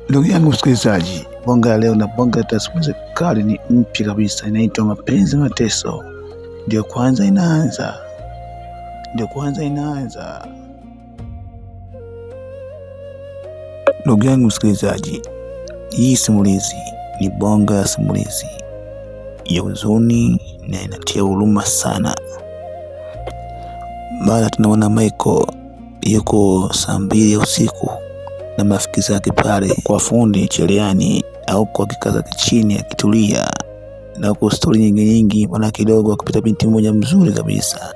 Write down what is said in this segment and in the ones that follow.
Ndugu yangu msikilizaji, bonga ya leo na bonga ya simulizi kali ni mpya kabisa, inaitwa Mapenzi Mateso. Ndio kwanza inaanza. Ndugu yangu msikilizaji, hii simulizi ni bonga ya simulizi ya huzuni na inatia huruma sana. Mara tunaona Michael yuko saa 2 ya usiku na marafiki zake pale kwa fundi cherehani au kwa kikaza chini akitulia, na huko stori nyingi bwana kidogo akapita binti mmoja mzuri kabisa,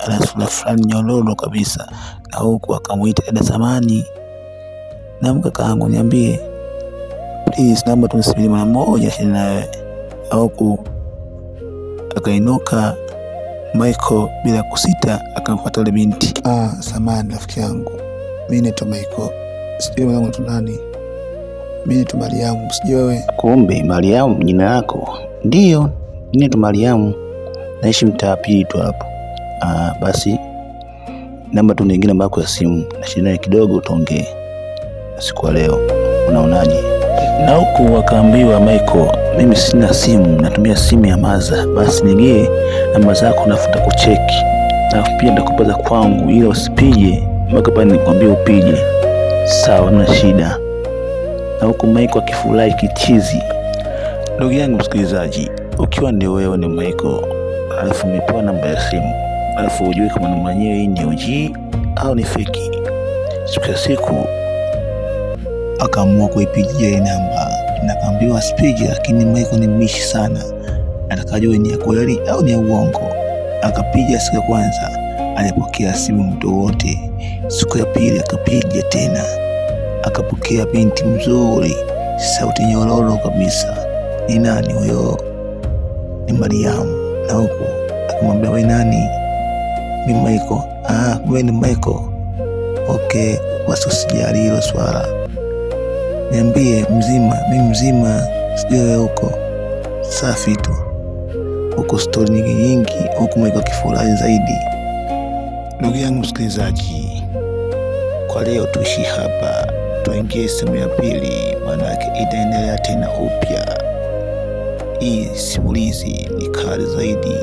ana sura fulani nyololo kabisa, na huko akamuita dada Samani, na mkakaangu niambie please, naomba tunisubiri mara moja tena nawe. Huko akainuka Michael bila kusita akamfuata ile binti. Samani rafiki yangu, mimi naitwa Michael. Sijui wewe ni nani? Mimi naitwa Mariamu, sijui wewe. Kumbe Mariamu jina lako? Ndio, mimi naitwa Mariamu. Naishi mtaa pili tu hapo. Basi namba tu nyingine mbako ya simu na shida kidogo tuongee siku ya leo. Unaonaje? Na huku wakaambiwa Michael, mimi sina simu, natumia simu ya Maza. Basi nigie namba zako nafuta kucheki. Na pia ndakupa za kwangu ili usipige mpaka pale nikwambie upige. Sawa, na shida. Na huku Michael akifurahi kichizi. Ndugu yangu msikilizaji, ukiwa ndio wewe ni Michael, alafu umepewa namba ya simu, alafu hujui kama namba yenyewe hii ni OG au ni fake. Siku akaamua kuipigia ile namba na kaambiwa asipige, lakini Michael ni mbishi sana, atakajua ni ya kweli au ni ya uongo. Akapiga siku ya kwanza, alipokea simu mtu wote. Siku ya pili akapiga tena, akapokea binti mzuri, sauti nyororo kabisa. Ni nani huyo? Ni Mariamu. Na huko akamwambia wewe nani? Mimi Michael. Wewe ni Michael? Okay, basi usijali hilo swala. Niambie mzima? Mimi mzima, sijui wewe huko. Safi tu. Huko stori nyingi, huko Michael kifurahi zaidi. Ndugu yangu msikilizaji, kwa leo tuishi hapa, tuingie sehemu ya pili, manake itaendelea tena upya. Hii simulizi ni kali zaidi.